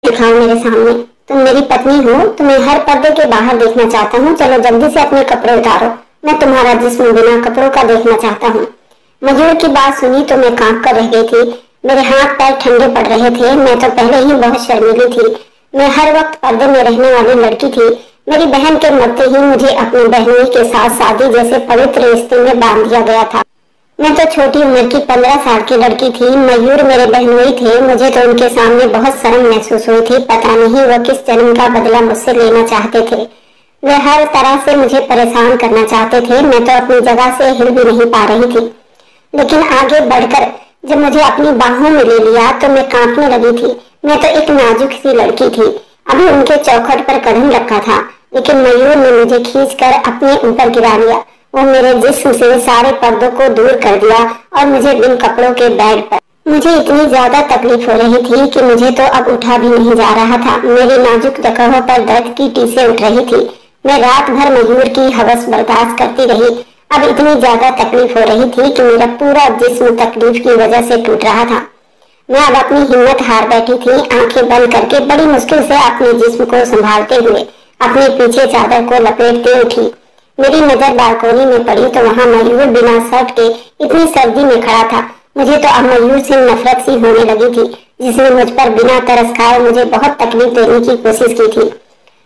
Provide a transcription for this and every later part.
दिखाओ मेरे सामने। तुम मेरी पत्नी हो, तुम्हें हर पर्दे के बाहर देखना चाहता हूँ। चलो जल्दी से अपने कपड़े उतारो, मैं तुम्हारा जिस्म बिना कपड़ों का देखना चाहता हूँ। मयूर की बात सुनी तो मैं कांप कर रह गई थी। मेरे हाथ पैर ठंडे पड़ रहे थे। मैं तो पहले ही बहुत शर्मीली थी। मैं हर वक्त पर्दे में रहने वाली लड़की थी। मेरी बहन के मरते ही मुझे अपनी बहनोई के साथ शादी जैसे पवित्र रिश्ते में बांध दिया गया था। मैं तो छोटी उम्र की 15 साल की लड़की थी। मयूर मेरे बहनोई थे। मुझे तो उनके सामने बहुत शर्म महसूस हुई थी। पता नहीं वह किस जन्म का बदला मुझसे लेना चाहते थे। वे हर तरह से मुझे परेशान करना चाहते थे। मैं तो अपनी जगह से हिल भी नहीं पा रही थी। लेकिन आगे बढ़कर जब मुझे अपनी बाहों में ले लिया तो मैं कांपने लगी थी। मैं तो एक नाजुक सी लड़की थी। अभी उनके चौखट पर कदम रखा था, लेकिन मयूर ने मुझे खींचकर अपने ऊपर गिरा लिया। वो मेरे जिस्म से सारे पर्दों को दूर कर दिया और मुझे बिन कपड़ों के बेड पर। मुझे इतनी ज्यादा तकलीफ हो रही थी कि मुझे तो अब उठा भी नहीं जा रहा था। मेरी नाजुक जगहों पर दर्द की टीसें उठ रही थी। मैं रात भर मयूर की हवस बर्दाश्त करती रही। अब इतनी ज्यादा तकलीफ हो रही थी कि मेरा पूरा जिस्म तकलीफ की वजह से टूट रहा था। मैं अब अपनी हिम्मत हार बैठी थी। आंखें बंद करके बड़ी मुश्किल से अपने जिस्म को संभालते हुए अपने पीछे चादर को लपेटते उठी। मेरी नजर बालकोनी में पड़ी तो वहाँ मयूर बिना शर्ट के इतनी सर्दी में खड़ा था। मुझे तो अब मयूर से नफरत सी होने लगी थी, जिसने मुझ पर बिना तरस खाए मुझे बहुत तकलीफ देने की कोशिश की थी।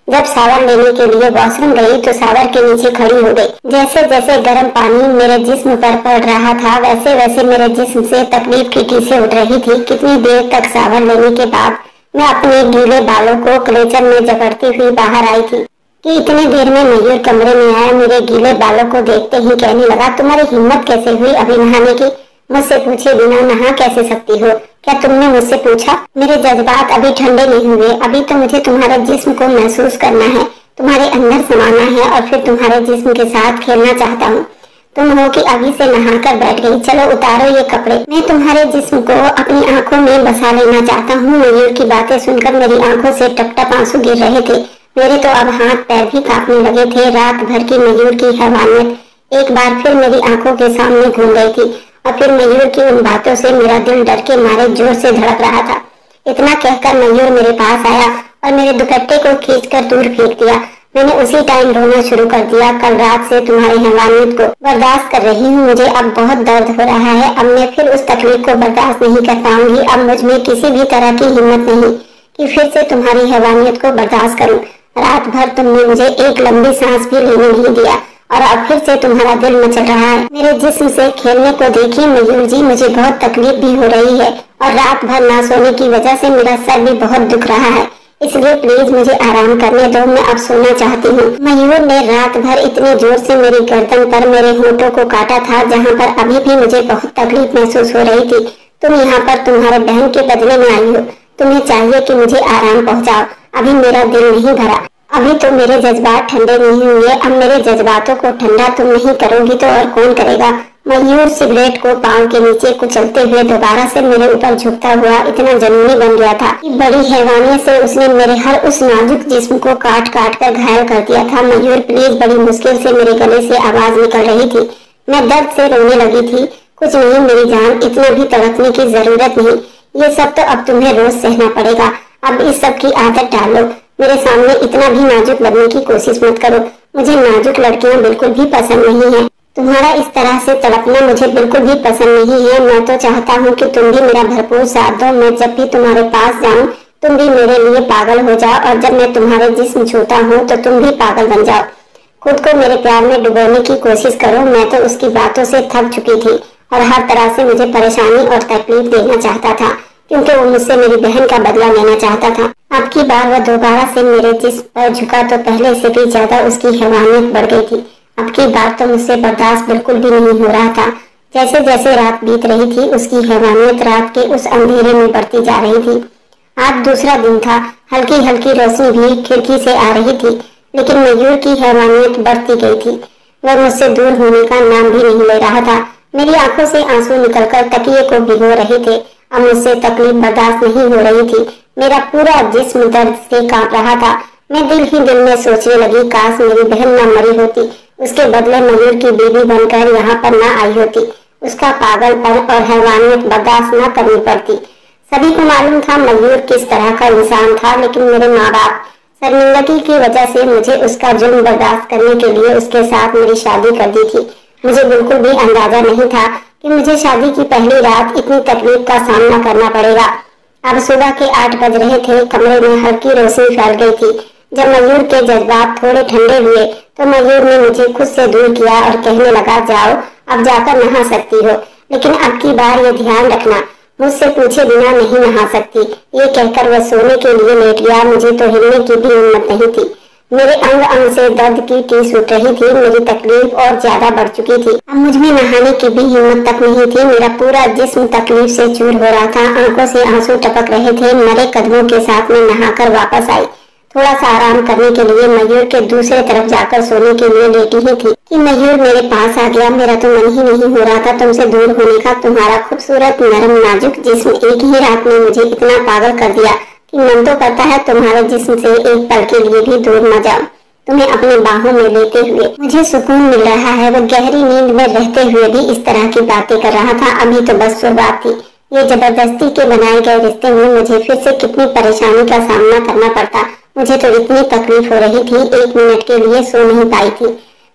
जब शावर लेने के लिए वॉशरूम गई तो शावर के नीचे खड़ी हो गई। जैसे जैसे गर्म पानी मेरे जिस्म पर पड़ रहा था, वैसे वैसे मेरे जिस्म से तकलीफ की टीसें उठ रही थी। कितनी देर तक शावर लेने के बाद मैं अपने गीले बालों को क्लेचर में जकड़ती हुई बाहर आई थी कि इतनी देर में मयूर कमरे में आया। मेरे गीले बालों को देखते ही कहने लगा, तुम्हारी हिम्मत कैसे हुई अभी नहाने की? मुझसे पूछे बिना नहा कैसे सकती हो? क्या तुमने मुझसे पूछा? मेरे जज्बात अभी ठंडे नहीं हुए। अभी तो मुझे तुम्हारे जिस्म को महसूस करना है, तुम्हारे अंदर समाना है और फिर तुम्हारे जिस्म के साथ खेलना चाहता हूँ। तुम हो कि अभी से नहाकर बैठ गई। चलो उतारो ये कपड़े। मैं तुम्हारे जिस्म को अपनी आंखों में बसा लेना चाहता हूँ। मयूर की बातें सुनकर मेरी आंखों से टप टप आंसू गिर रहे थे। मेरे तो अब हाथ पैर भी कांपने लगे थे। रात भर की मयूर की हैवानियत एक बार फिर मेरी आंखों के सामने घूम गई थी और फिर मयूर की उन बातों से मेरा दिल डर के मारे जोर से धड़क रहा था। इतना कहकर मयूर मेरे पास आया और मेरे दुपट्टे को खींचकर दूर फेंक दिया। मैंने उसी टाइम रोना शुरू कर दिया। कल रात से तुम्हारी हैवानियत को बर्दाश्त कर रही हूँ। मुझे अब बहुत दर्द हो रहा है। अब मैं फिर उस तकलीफ को बर्दाश्त नहीं कर पाऊंगी। अब मुझ में किसी भी तरह की हिम्मत नहीं कि फिर से तुम्हारी हैवानियत को बर्दाश्त करूं। रात भर तुमने मुझे एक लंबी सांस भी लेने नहीं दिया और अब फिर से तुम्हारा दिल मचल रहा है मेरे जिस्म से खेलने को। देखिए मयूर जी, मुझे बहुत तकलीफ भी हो रही है और रात भर ना सोने की वजह से मेरा सर भी बहुत दुख रहा है, इसलिए प्लीज मुझे आराम करने दो। मैं अब सोना चाहती हूँ। मयूर ने रात भर इतने जोर से मेरी गर्दन पर मेरे होठों को काटा था जहाँ पर अभी भी मुझे बहुत तकलीफ महसूस हो रही थी। तुम यहाँ पर तुम्हारे बहन के बदले में आई हो। तुम्हें चाहिए कि मुझे आराम पहुँचाओ। अभी मेरा दिल नहीं भरा। अभी तो मेरे जज्बात ठंडे नहीं हुए। अब मेरे जज्बातों को ठंडा तुम नहीं करोगी तो और कौन करेगा? मयूर सिगरेट को पांव के नीचे कुचलते हुए दोबारा से मेरे ऊपर झुकता हुआ इतना जुनूनी बन गया था कि बड़ी हैवानियत से उसने मेरे हर उस नाजुक जिस्म को काट काट कर घायल कर दिया था। मयूर प्लीज। बड़ी मुश्किल से मेरे गले से आवाज निकल रही थी। मैं दर्द से रोने लगी थी। कुछ नहीं मेरी जान, इतना भी तड़पने की जरूरत नहीं। ये सब तो अब तुम्हें रोज सहना पड़ेगा। अब इस सब की आदत डालो। मेरे सामने इतना भी नाजुक बनने की कोशिश मत करो। मुझे नाजुक लड़कियां बिल्कुल भी पसंद नहीं है। तुम्हारा इस तरह से तड़पना मुझे बिल्कुल भी पसंद नहीं है। मैं तो चाहता हूँ कि तुम भी मेरा भरपूर साथ दो। मैं जब भी तुम्हारे पास जाऊँ तुम भी मेरे लिए पागल हो जाओ और जब मैं तुम्हारे जिस्म छूता हूँ तो तुम भी पागल बन जाओ। खुद को मेरे प्यार में डुबोने की कोशिश करो। मैं तो उसकी बातों से थक चुकी थी और हर तरह से मुझे परेशानी और तकलीफ देना चाहता था, क्योंकि वो मुझसे मेरी बहन का बदला लेना चाहता था। अब की बार वह दोबारा से मेरे जिस्म पर झुका तो पहले से भी ज्यादा उसकी हैवानियत बढ़ गई थी। अब की बार तो मुझसे बर्दाश्त बिल्कुल भी नहीं हो रहा था। जैसे जैसे रात बीत रही थी उसकी हैवानियत रात के उस अंधेरे में बढ़ती जा रही थी। आज दूसरा दिन था। हल्की हल्की रोशनी भी खिड़की से आ रही थी, लेकिन मयूर की हैवानियत बढ़ती गई थी। वह मुझसे दूर होने का नाम भी नहीं ले रहा था। मेरी आंखों से आंसू निकलकर तकिए को भिगो रहे थे। अब मुझसे तकलीफ बर्दाश्त नहीं हो रही थी। मेरा पूरा जिस्म दर्द से कांप रहा था। मैं दिल ही दिल में सोचने लगी, काश मेरी बहन न मरी होती, उसके बदले मयूर की बीवी बनकर यहाँ पर न आई होती, उसका पागलपन और हैवानियत बर्दाश्त न करनी पड़ती। सभी को मालूम था मयूर किस तरह का इंसान था, लेकिन मेरे माँ बाप शर्मिंदगी की वजह से मुझे उसका जुल्म बर्दाश्त करने के लिए उसके साथ मेरी शादी कर दी थी। मुझे बिल्कुल भी अंदाजा नहीं था कि मुझे शादी की पहली रात इतनी तकलीफ का सामना करना पड़ेगा। अब सुबह के 8 बज रहे थे। कमरे में हल्की रोशनी फैल गई थी। जब मयूर के जज्बात थोड़े ठंडे हुए तो मयूर ने मुझे खुद से दूर किया और कहने लगा, जाओ अब जाकर नहा सकती हो, लेकिन अब की बार ये ध्यान रखना, मुझसे पूछे बिना नहीं नहा सकती। ये कहकर वह सोने के लिए लेट गया। मुझे तो हिलने की भी हिम्मत नहीं थी। मेरे अंग अंग से दर्द की टीस उठ रही थी। मेरी तकलीफ और ज्यादा बढ़ चुकी थी। अब मुझ में नहाने की भी हिम्मत तक नहीं थी। मेरा पूरा जिस्म तकलीफ से चूर हो रहा था। आंखों से आंसू टपक रहे थे। मरे कदमों के साथ में नहाकर वापस आई। थोड़ा सा आराम करने के लिए मयूर के दूसरे तरफ जाकर सोने के लिए लेटी ही थी कि मयूर मेरे पास आ गया। मेरा तो मन ही नहीं हो रहा था तुमसे दूर होने का। तुम्हारा खूबसूरत नरम नाजुक जिस्म एक ही रात में मुझे इतना पागल कर दिया कि मन तो करता है तुम्हारे जिस्म से एक पल के लिए भी दूर न जाऊं। तुम्हें अपनी बाहों में लेते हुए मुझे सुकून मिल रहा है। वह गहरी नींद में रहते हुए भी इस तरह की बातें कर रहा था। अभी तो बस शुरुआत थी। ये जबरदस्ती के बनाए गए रिश्ते में मुझे फिर से कितनी परेशानी का सामना करना पड़ता। मुझे तो इतनी तकलीफ हो रही थी, 1 मिनट के लिए सो नहीं पाई थी।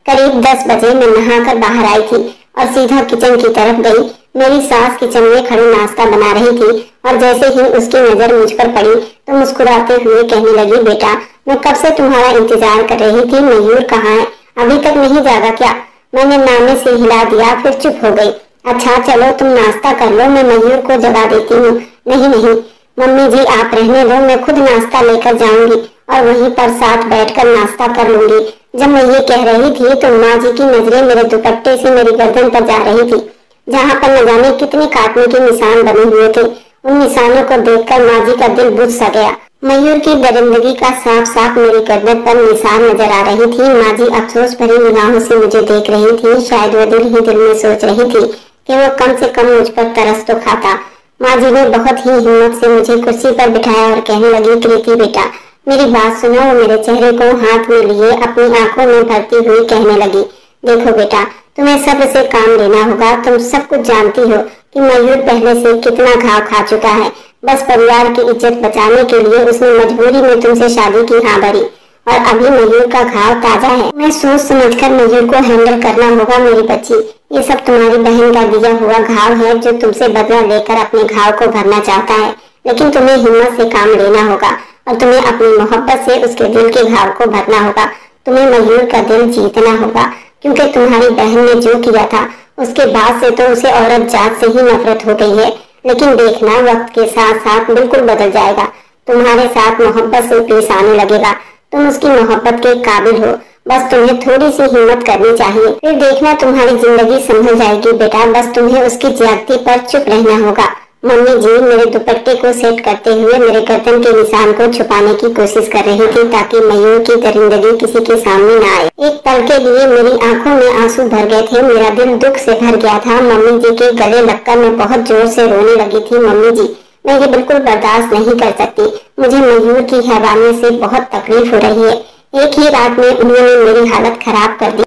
करीब 10 बजे मैं नहाकर बाहर आई थी और सीधा किचन की तरफ गई। मेरी सास किचन में खड़ी नाश्ता बना रही थी और जैसे ही उसकी नजर मुझ पर पड़ी तो मुस्कुराते हुए कहने लगी, बेटा मैं कब से तुम्हारा इंतजार कर रही थी। मयूर कहाँ है? अभी तक नहीं जागा क्या? मैंने नामे से हिला दिया, फिर चुप हो गई। अच्छा चलो तुम नाश्ता कर लो, मैं मयूर को जगा देती हूँ। नहीं नहीं मम्मी जी आप रहने दो, मैं खुद नाश्ता लेकर जाऊंगी और वहीं पर साथ बैठकर नाश्ता कर लूंगी। जब मैं ये कह रही थी तो माँ जी की नजरें मेरे दुपट्टे से मेरी गर्दन पर जा रही थी, जहाँ पर न जाने कितने काटने के निशान बने हुए थे। उन निशानों को देखकर माँ जी का दिल बुझ सा गया। मयूर की दरिंदगी का साफ साफ मेरी गर्दन पर निशान नजर आ रही थी। माँ जी अफसोस भरी निगाहों से मुझे देख रही थी। शायद वो दिल ही दिल में सोच रही थी कि वो कम से कम मुझ पर तरस तो खाता। माँ जी ने बहुत ही हिम्मत से मुझे कुर्सी पर बिठाया और कहने लगी, कृति बेटा मेरी बात सुनो। वो मेरे चेहरे को हाथ में लिए अपनी आंखों में भरती हुई कहने लगी, देखो बेटा तुम्हें सब्र से काम लेना होगा। तुम सब कुछ जानती हो कि मयूर पहले से कितना घाव खा चुका है। बस परिवार की इज्जत बचाने के लिए उसने मजबूरी में तुमसे शादी की हाँ भरी और अभी मयूर का घाव ताजा है। मैं सोच समझकर मयूर को हैंडल करना होगा। मेरी बच्ची ये सब तुम्हारी बहन का दिया हुआ घाव है जो तुमसे बदला लेकर अपने घाव को भरना चाहता है, लेकिन तुम्हें हिम्मत से काम लेना होगा और तुम्हें अपनी मोहब्बत से उसके दिल के घाव को भरना होगा। तुम्हें मयूर का दिल जीतना होगा, क्योंकि तुम्हारी बहन ने जो किया था उसके बाद से तो उसे औरत जात से ही नफरत हो गई है। लेकिन देखना वक्त के साथ साथ बिल्कुल बदल जाएगा। तुम्हारे साथ मोहब्बत से पेश आने लगेगा। तुम उसकी मोहब्बत के काबिल हो। बस तुम्हें थोड़ी सी हिम्मत करनी चाहिए, फिर देखना तुम्हारी जिंदगी संभल जाएगी। बेटा बस तुम्हें उसकी ज्यादती पर चुप रहना होगा। मम्मी जी मेरे दुपट्टे को सेट करते हुए मेरे गर्दन के निशान को छुपाने की कोशिश कर रही थी ताकि मयूर की दरिंदगी किसी के सामने न आए। एक पल के लिए मेरी आंखों में आंसू भर गए थे। मेरा दिल दुख से भर गया था। मम्मी जी के गले लगकर मैं बहुत जोर से रोने लगी थी। मम्मी जी मैं ये बिल्कुल बर्दाश्त नहीं कर सकती। मुझे मयूर की हैवानियत से बहुत तकलीफ हो रही है। एक ही रात में उन्होंने मेरी हालत खराब कर दी।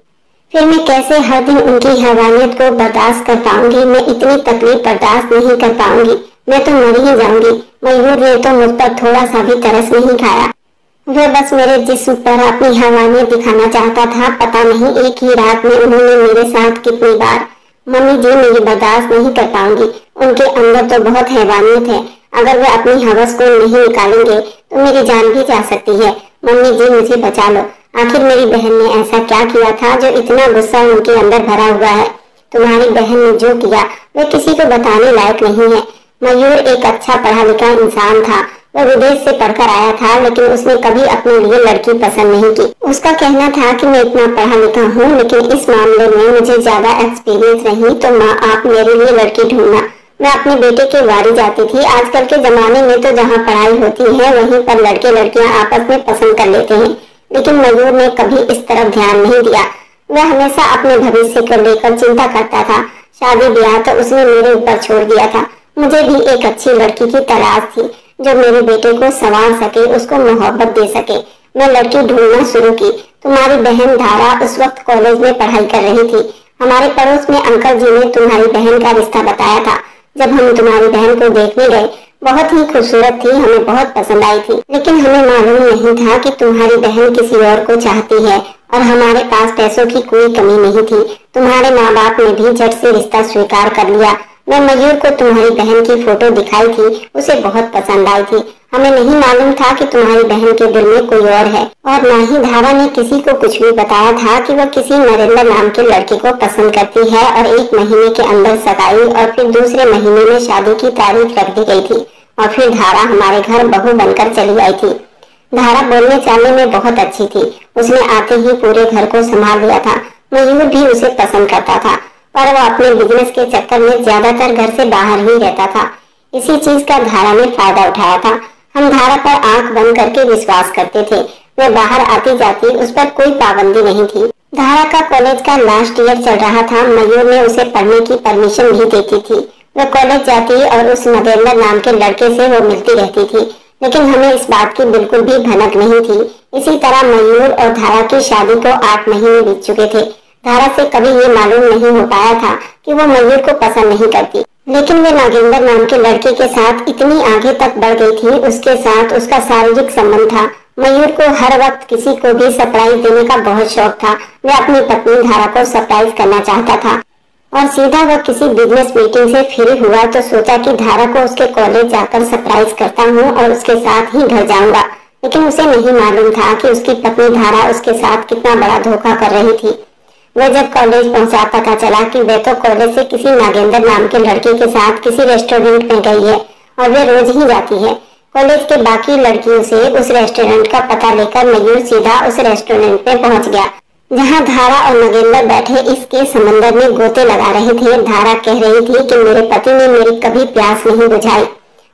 फिर मैं कैसे हर दिन उनकी हैवानियत को बर्दाश्त कर पाऊंगी? मैं इतनी तकलीफ बर्दाश्त नहीं कर पाऊंगी। मैं तो मर ही जाऊंगी। मयूर ने तो मुझ पर थोड़ा सा भी तरस नहीं खाया। वह बस मेरे जिस्म पर अपनी हैवानियत दिखाना चाहता था। पता नहीं एक ही रात में उन्होंने मेरे साथ कितनी बार। मम्मी जी मैं ये बर्दाश्त नहीं कर पाऊंगी। उनके अंदर तो बहुत हैवानियत है। अगर वे अपनी हवस को नहीं निकालेंगे तो मेरी जान भी जा सकती है। मम्मी जी मुझे बचा लो। आखिर मेरी बहन ने ऐसा क्या किया था जो इतना गुस्सा उनके अंदर भरा हुआ है? तुम्हारी बहन ने जो किया वह किसी को बताने लायक नहीं है। मयूर एक अच्छा पढ़ा लिखा इंसान था। वह विदेश से पढ़कर आया था, लेकिन उसने कभी अपने लिए लड़की पसंद नहीं की। उसका कहना था कि मैं इतना पढ़ा लिखा हूँ, लेकिन इस मामले में मुझे ज्यादा एक्सपीरियंस नहीं, तो माँ आप मेरे लिए लड़की ढूंढना। मैं अपने बेटे के वारी जाती थी। आजकल के जमाने में तो जहाँ पढ़ाई होती है वहीं पर लड़के लड़कियाँ आपस में पसंद कर लेते हैं, लेकिन मयूर ने कभी इस तरफ ध्यान नहीं दिया। वह हमेशा अपने भविष्य को लेकर चिंता करता था। शादी ब्याह तो उसने मेरे ऊपर छोड़ दिया था। मुझे भी एक अच्छी लड़की की तलाश थी जो मेरे बेटे को संवार सके, उसको मोहब्बत दे सके। मैं लड़की ढूंढना शुरू की। तुम्हारी बहन धारा उस वक्त कॉलेज में पढ़ाई कर रही थी। हमारे पड़ोस में अंकल जी ने तुम्हारी बहन का रिश्ता बताया था। जब हम तुम्हारी बहन को देखने गए बहुत ही खूबसूरत थी, हमें बहुत पसंद आई थी, लेकिन हमें मालूम नहीं था कि तुम्हारी बहन किसी और को चाहती है और हमारे पास पैसों की कोई कमी नहीं थी। तुम्हारे माँ बाप ने भी झट से रिश्ता स्वीकार कर लिया। मैं मयूर को तुम्हारी बहन की फोटो दिखाई थी, उसे बहुत पसंद आई थी। हमें नहीं मालूम था कि तुम्हारी बहन के दिल में कोई और है, और न ही धारा ने किसी को कुछ भी बताया था कि वह किसी नरेंद्र नाम के लड़के को पसंद करती है और 1 महीने के अंदर सगाई और फिर दूसरे महीने में शादी की तारीख रख दी गई थी और फिर धारा हमारे घर बहू बनकर चली आई थी। धारा बोलने चालने में बहुत अच्छी थी, उसने आते ही पूरे घर को संभाल लिया था। मयूर भी उसे पसंद करता था, पर वह अपने बिजनेस के चक्कर में ज्यादातर घर से बाहर ही रहता था। इसी चीज का धारा ने फायदा उठाया था। हम धारा पर आंख बंद करके विश्वास करते थे। वह बाहर आती जाती, उस पर कोई पाबंदी नहीं थी। धारा का कॉलेज का लास्ट ईयर चल रहा था। मयूर ने उसे पढ़ने की परमिशन भी देती थी। वह कॉलेज जाती और उस नरेंद्र नाम के लड़के से वो मिलती रहती थी, लेकिन हमें इस बात की बिल्कुल भी भनक नहीं थी। इसी तरह मयूर और धारा की शादी को 8 महीने बीत चुके थे। धारा से कभी ये मालूम नहीं हो पाया था कि वो मयूर को पसंद नहीं करती, लेकिन वे नागेंद्र नाम के लड़के के साथ इतनी आगे तक बढ़ गई थी। उसके साथ उसका शारीरिक संबंध था। मयूर को हर वक्त किसी को भी सरप्राइज देने का बहुत शौक था। वह अपनी पत्नी धारा को सरप्राइज करना चाहता था और सीधा वह किसी बिजनेस मीटिंग से फ्री हुआ तो सोचा कि धारा को उसके कॉलेज जाकर सरप्राइज करता हूँ और उसके साथ ही घर जाऊंगा। लेकिन उसे नहीं मालूम था कि उसकी पत्नी धारा उसके साथ कितना बड़ा धोखा कर रही थी। वह जब कॉलेज पहुंचा, पता चला कि वह तो कॉलेज से किसी नागेंद्र नाम के लड़के के साथ किसी रेस्टोरेंट में गई है और वह रोज ही जाती है। कॉलेज के बाकी लड़कियों से उस रेस्टोरेंट का पता लेकर मयूर सीधा उस रेस्टोरेंट में पहुंच गया जहां धारा और नागेंद्र बैठे इसके समंदर में गोते लगा रहे थे। धारा कह रही थी कि मेरे पति ने मेरी कभी प्यास नहीं बुझाई,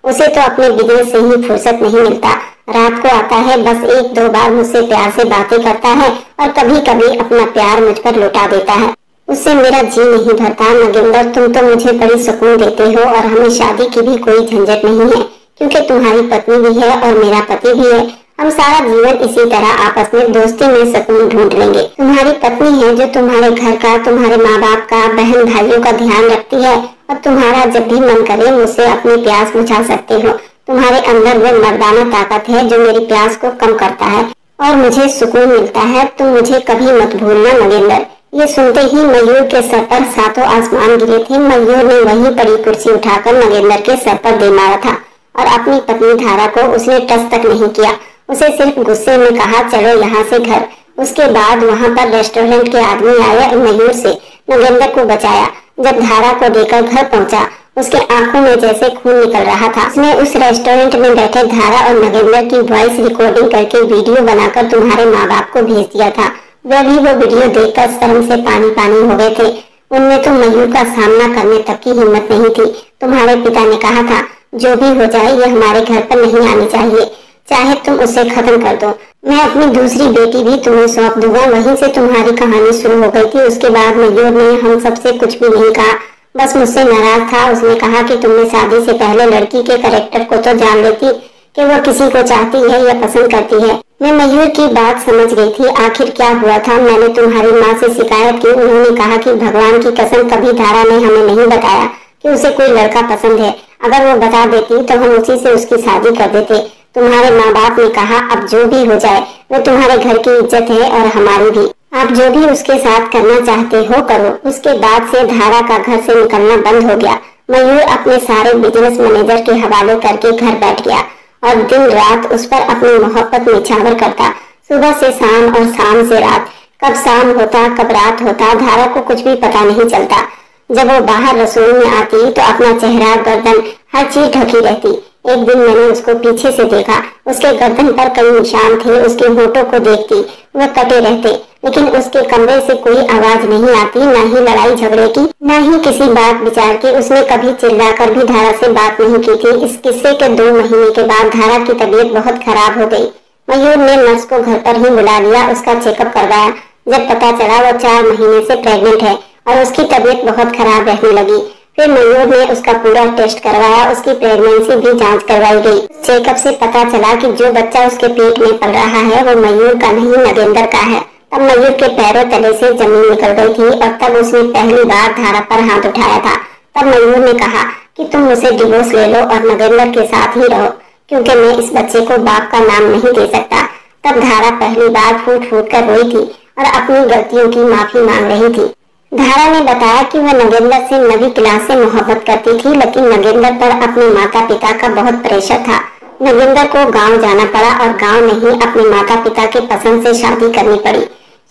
उसे तो अपने बिजनेस से ही फुर्सत नहीं मिलता। रात को आता है, बस 1-2 बार मुझसे प्यार से बातें करता है और कभी कभी अपना प्यार मुझ पर लुटा देता है। उससे मेरा जी नहीं भरता। नागेंद्र, तुम तो मुझे बड़ी सुकून देते हो और हमें शादी की भी कोई झंझट नहीं है, क्योंकि तुम्हारी पत्नी भी है और मेरा पति भी है। हम सारा जीवन इसी तरह आपस में दोस्ती में सुकून ढूंढ लेंगे। तुम्हारी पत्नी है जो तुम्हारे घर का, तुम्हारे माँ बाप का, बहन भाइयों का ध्यान रखती है और तुम्हारा जब भी मन करे मुझसे अपनी प्यास बुझा सकते हो। तुम्हारे अंदर वो मर्दाना ताकत है जो मेरी प्यास को कम करता है और मुझे सुकून मिलता है। तुम मुझे कभी मत भूलना नागेंद्र। ये सुनते ही मयूर के सर पर 7 आसमान गिरे थे। मयूर ने वहीं पड़ी कुर्सी उठाकर नागेंद्र के सर पर दे मारा था और अपनी पत्नी धारा को उसने टच तक नहीं किया। उसे सिर्फ गुस्से में कहा, चलो यहाँ से घर। उसके बाद वहाँ पर रेस्टोरेंट के आदमी आए और मयूर से नागेंद्र को बचाया। जब धारा को लेकर घर पहुँचा, उसके आंखों में जैसे खून निकल रहा था। उसने उस रेस्टोरेंट में बैठे धारा और नागेंद्र की वॉइस रिकॉर्डिंग करके वीडियो बनाकर तुम्हारे माँ बाप को भेज दिया था। वह भी वो वीडियो देखकर शर्म से पानी पानी हो गए थे। उनमें तो मयूर का सामना करने तक की हिम्मत नहीं थी। तुम्हारे पिता ने कहा था, जो भी हो जाए ये हमारे घर पर नहीं आनी चाहिए, चाहे तुम उसे खत्म कर दो। मैं अपनी दूसरी बेटी भी तुम्हें सौंप दूंगा। वहीं से तुम्हारी कहानी शुरू हो गई थी। उसके बाद मयूर ने हम सबसे कुछ भी नहीं कहा, बस मुझसे नाराज था। उसने कहा कि तुमने शादी से पहले लड़की के कैरेक्टर को तो जान लेती कि वो किसी को चाहती है या पसंद करती है। मैं मयूर की बात समझ गई थी। आखिर क्या हुआ था? मैंने तुम्हारी माँ से शिकायत की। उन्होंने कहा कि भगवान की कसम कभी धारा ने हमें नहीं बताया कि उसे कोई लड़का पसंद है। अगर वो बता देती तो हम उसी से उसकी शादी कर देते। तुम्हारे माँ बाप ने कहा, अब जो भी हो जाए वो तुम्हारे घर की इज्जत है और हमारी भी। आप जो भी उसके साथ करना चाहते हो करो। उसके बाद से धारा का घर से निकलना बंद हो गया। मयूर अपने सारे बिजनेस मैनेजर के हवाले करके घर बैठ गया और दिन रात उस पर अपनी मोहब्बत निछावर करता। सुबह से शाम और शाम से रात। कब शाम होता कब रात होता धारा को कुछ भी पता नहीं चलता। जब वो बाहर रसोई में आती तो अपना चेहरा, गर्दन, हर चीज ढकी रहती। एक दिन मैंने उसको पीछे से देखा। उसके गर्दन पर कई निशान थे। उसके होठों को देखती, वह कटे रहते, लेकिन उसके कमरे से कोई आवाज नहीं आती, न ही लड़ाई झगड़े की, न ही किसी बात विचार की। उसने कभी चिल्लाकर भी धारा से बात नहीं की थी। इस किस्से के 2 महीने के बाद धारा की तबीयत बहुत खराब हो गई। मयूर ने नर्स को घर पर ही बुला लिया, उसका चेकअप करवाया। जब पता चला वो 4 महीने से प्रेग्नेंट है और उसकी तबीयत बहुत खराब रहने लगी। फिर मयूर ने उसका पूरा टेस्ट करवाया। उसकी प्रेगनेंसी भी जांच करवाई गई। चेकअप से पता चला कि जो बच्चा उसके पेट में पल रहा है वो मयूर का नहीं नागेंद्र का है। तब मयूर के पैरों तले से जमीन निकल गई थी और तब उसने पहली बार धारा पर हाथ उठाया था। तब मयूर ने कहा कि तुम मुझसे डिवोर्स ले लो और नगेंद्र के साथ ही रहो, क्योंकि मैं इस बच्चे को बाप का नाम नहीं दे सकता। तब धारा पहली बार फूट फूट कर रोई थी और अपनी गलतियों की माफी मांग रही थी। धारा ने बताया कि वह नगेंद्र से नवी क्लास से मोहब्बत करती थी, लेकिन नगेंद्र पर अपने माता पिता का बहुत प्रेशर था। नगेंद्र को गांव जाना पड़ा और गांव में ही अपने माता पिता के पसंद से शादी करनी पड़ी।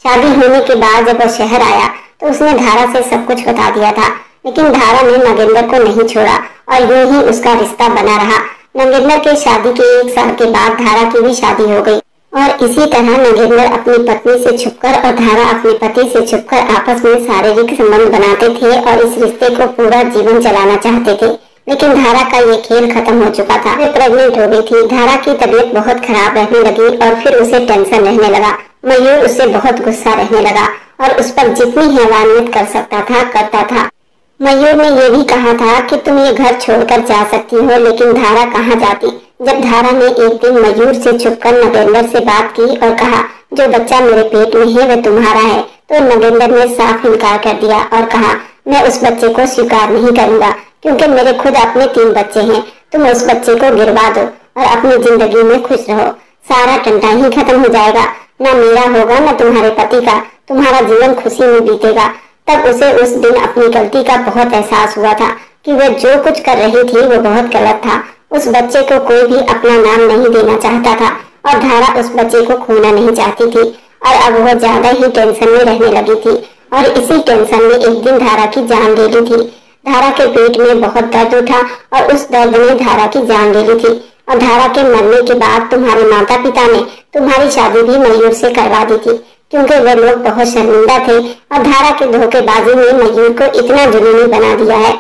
शादी होने के बाद जब वह शहर आया तो उसने धारा से सब कुछ बता दिया था, लेकिन धारा ने नगेंद्र को नहीं छोड़ा और यूं ही उसका रिश्ता बना रहा। नगेंद्र के शादी के 1 साल के बाद धारा की भी शादी हो गई और इसी तरह नगेंद्र अपनी पत्नी से छुपकर और धारा अपने पति से छुपकर आपस में शारीरिक संबंध बनाते थे और इस रिश्ते को पूरा जीवन चलाना चाहते थे। लेकिन धारा का ये खेल खत्म हो चुका था। वे प्रेग्नेंट हो गई थी। धारा की तबीयत बहुत खराब रहने लगी और फिर उसे टेंशन रहने लगा। मयूर उससे बहुत गुस्सा रहने लगा और उस पर जितनी हैवानियत कर सकता था करता था। मयूर ने ये भी कहा था कि तुम ये घर छोड़कर जा सकती हो, लेकिन धारा कहाँ जाती। जब धारा ने एक दिन मयूर से छुपकर नगेंद्र से बात की और कहा जो बच्चा मेरे पेट में है वह तुम्हारा है, तो नगेंद्र ने साफ इनकार कर दिया और कहा मैं उस बच्चे को स्वीकार नहीं करूंगा, क्योंकि मेरे खुद अपने 3 बच्चे हैं। तुम उस बच्चे को गिरवा दो और अपनी जिंदगी में खुश रहो। सारा टंटा ही खत्म हो जाएगा, न मेरा होगा न तुम्हारे पति का। तुम्हारा जीवन खुशी में बीतेगा। तब उसे उस दिन अपनी गलती का बहुत एहसास हुआ था कि वह जो कुछ कर रही थी वो बहुत गलत था। उस बच्चे को कोई भी अपना नाम नहीं देना चाहता था और धारा उस बच्चे को खोना नहीं चाहती थी और अब वह ज्यादा ही टेंशन में रहने लगी थी और इसी टेंशन में एक दिन धारा की जान ले ली थी। धारा के पेट में बहुत दर्द उठा और उस दर्द ने धारा की जान ले ली थी और धारा के मरने के बाद तुम्हारे माता पिता ने तुम्हारी शादी भी मयूर से करवा दी थी, क्योंकि वे लोग बहुत शर्मिंदा थे और धारा के धोखेबाजी ने मयूर को इतना जुनूनी बना दिया है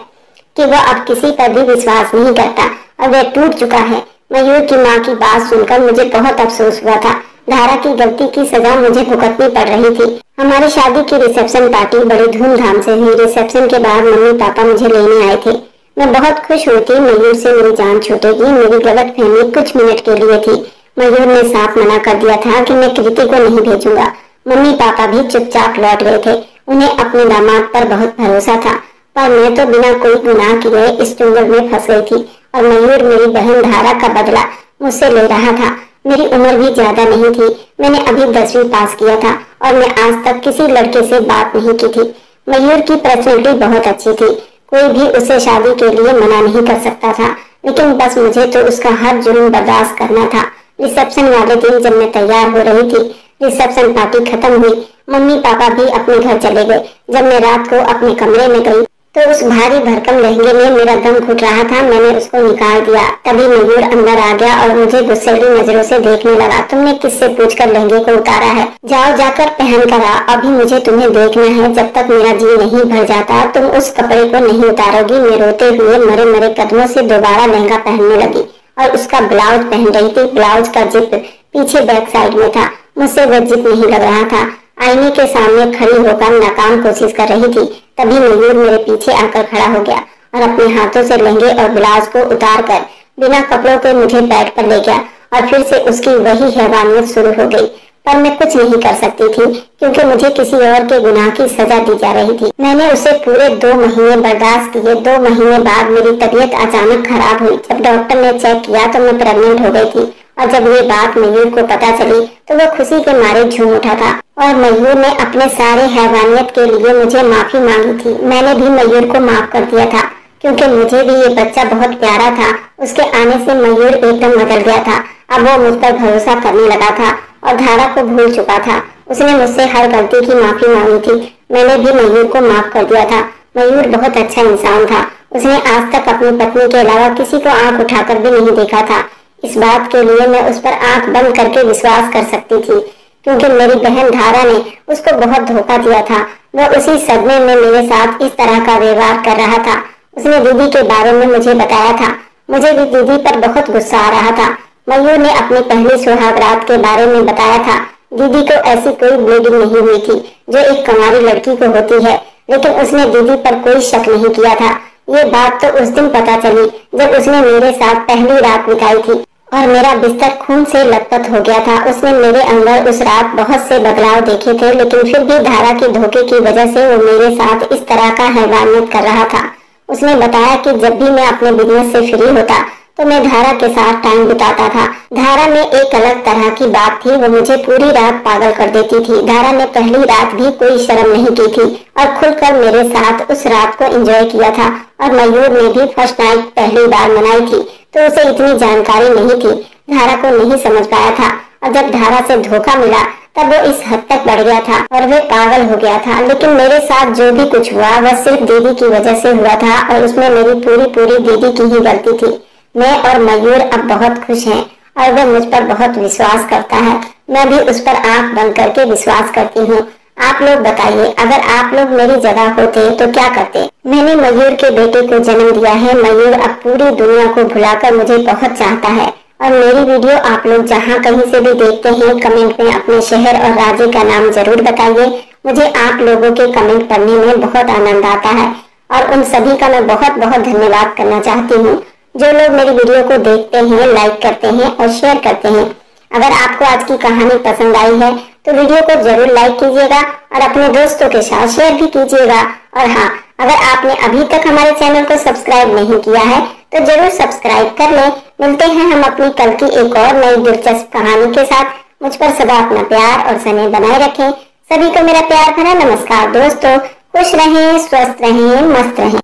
कि वह अब किसी पर भी विश्वास नहीं करता और वह टूट चुका है। मयूर की माँ की बात सुनकर मुझे बहुत अफसोस हुआ था। धारा की गलती की सजा मुझे भुगतनी पड़ रही थी। हमारी शादी की रिसेप्शन पार्टी बड़ी धूमधाम से हुई। रिसेप्शन के बाद मम्मी पापा मुझे लेने आए थे। मैं बहुत खुश हुई थी। मयूर से मेरी जान छूटेगी, मेरी गलतफहमी कुछ मिनट के लिए थी। मयूर ने साफ मना कर दिया था कि मैं कृति को नहीं भेजूंगा। मम्मी पापा भी चुपचाप लौट गए थे। उन्हें अपने दामाद पर बहुत भरोसा था, पर मैं तो बिना कोई गुनाह किए इस चुंगल में फंस गई थी और मयूर मेरी बहन धारा का बदला मुझसे ले रहा था। मेरी उम्र भी ज्यादा नहीं थी। मैंने अभी 10वीं पास किया था और मैं आज तक किसी लड़के से बात नहीं की थी। मयूर की पर्सनैलिटी बहुत अच्छी थी। कोई भी उसे शादी के लिए मना नहीं कर सकता था, लेकिन बस मुझे तो उसका हर जुर्म बर्दाश्त करना था। रिसेप्शन वाले दिन जब मैं तैयार हो रही थी, रिसेप्शन पार्टी खत्म हुई, मम्मी पापा भी अपने घर चले गए। जब मैं रात को अपने कमरे में गई तो उस भारी भरकम लहंगे में मेरा दम घुट रहा था। मैंने उसको निकाल दिया। तभी मयूर अंदर आ गया और मुझे गुस्सैली नजरों से देखने लगा। तुमने किससे पूछकर लहंगे को उतारा है? जाओ जाकर पहन कर आ। अभी मुझे तुम्हें देखना है। जब तक मेरा जी नहीं भर जाता तुम उस कपड़े को नहीं उतारोगी। मैं रोते हुए मरे मरे कदमों से दोबारा लहंगा पहनने लगी और उसका ब्लाउज पहन रही थी। ब्लाउज का जिप पीछे बैक साइड में था। मुझसे वह जिप नहीं लग रहा था। आईने के सामने खड़ी होकर नाकाम कोशिश कर रही थी। तभी मयूर मेरे पीछे आकर खड़ा हो गया और अपने हाथों से लहंगे और ब्लाउज को उतार कर बिना कपड़ों के मुझे बेड पर ले गया और फिर से उसकी वही हैवानियत शुरू हो गई। पर मैं कुछ नहीं कर सकती थी, क्योंकि मुझे किसी और के गुनाह की सजा दी जा रही थी। मैंने उसे पूरे 2 महीने बर्दाश्त किए। 2 महीने बाद मेरी तबीयत अचानक खराब हुई। जब डॉक्टर ने चेक किया तो मैं प्रेग्नेंट हो गई थी और जब ये बात मयूर को पता चली तो वह खुशी के मारे झूम उठा था और मयूर ने अपने सारे हैवानियत के लिए मुझे माफी मांगी थी। मैंने भी मयूर को माफ कर दिया था, क्योंकि मुझे भी ये बच्चा बहुत प्यारा था। उसके आने से मयूर एकदम बदल गया था। अब वो मुझ पर भरोसा करने लगा था और धारा को भूल चुका था। उसने मुझसे हर गलती की माफी मांगी थी। मैंने भी मयूर को माफ कर दिया था। मयूर बहुत अच्छा इंसान था। उसने आज तक अपनी पत्नी के अलावा किसी को आंख उठाकर भी नहीं देखा था। इस बात के लिए मैं उस पर आंख बंद करके विश्वास कर सकती थी, क्योंकि मेरी बहन धारा ने उसको बहुत धोखा दिया था। वह उसी सदमे में मेरे साथ इस तरह का व्यवहार कर रहा था। उसने दीदी के बारे में मुझे बताया था। मुझे भी दीदी पर बहुत गुस्सा आ रहा था। मयूर ने अपनी पहली सुहागरात के बारे में बताया था। दीदी को ऐसी कोई ब्लीडिंग नहीं हुई थी जो एक कुंवारी लड़की को होती है, लेकिन उसने दीदी पर कोई शक नहीं किया था। ये बात तो उस दिन पता चली जब उसने मेरे साथ पहली रात बिताई थी और मेरा बिस्तर खून से लथपथ हो गया था। उसने मेरे अंदर उस रात बहुत से बदलाव देखे थे, लेकिन फिर भी धारा के धोखे की वजह से वो मेरे साथ इस तरह का हैवानियत कर रहा था। उसने बताया कि जब भी मैं अपने बिजनेस से फ्री होता तो मैं धारा के साथ टाइम बिताता था। धारा में एक अलग तरह की बात थी, वो मुझे पूरी रात पागल कर देती थी। धारा ने पहली रात भी कोई शर्म नहीं की थी और खुलकर मेरे साथ उस रात को एंजॉय किया था। और मयूर ने भी फर्स्ट नाइट पहली बार मनाई थी, तो उसे इतनी जानकारी नहीं थी, धारा को नहीं समझ पाया था। और जब धारा से धोखा मिला तब वो इस हद तक बढ़ गया था और वे पागल हो गया था। लेकिन मेरे साथ जो भी कुछ हुआ वह सिर्फ दीदी की वजह से हुआ था और उसमें मेरी पूरी दीदी की ही गलती थी। मैं और मयूर अब बहुत खुश हैं और वह मुझ पर बहुत विश्वास करता है। मैं भी उस पर आंख बंद करके विश्वास करती हूँ। आप लोग बताइए, अगर आप लोग मेरी जगह होते तो क्या करते? मैंने मयूर के बेटे को जन्म दिया है। मयूर अब पूरी दुनिया को भुलाकर मुझे बहुत चाहता है। और मेरी वीडियो आप लोग जहाँ कहीं से भी देखते हैं, कमेंट में अपने शहर और राज्य का नाम जरूर बताइए। मुझे आप लोगों के कमेंट पढ़ने में बहुत आनंद आता है और उन सभी का मैं बहुत धन्यवाद करना चाहती हूँ जो लोग मेरी वीडियो को देखते हैं, लाइक करते हैं और शेयर करते हैं। अगर आपको आज की कहानी पसंद आई है तो वीडियो को जरूर लाइक कीजिएगा और अपने दोस्तों के साथ शेयर भी कीजिएगा। और हाँ, अगर आपने अभी तक हमारे चैनल को सब्सक्राइब नहीं किया है तो जरूर सब्सक्राइब कर लें। मिलते हैं हम अपनी कल की एक और नई दिलचस्प कहानी के साथ। मुझ पर सदा अपना प्यार और स्नेह बनाए रखें। सभी को मेरा प्यार भरा नमस्कार दोस्तों। खुश रहें, स्वस्थ रहें, मस्त रहें।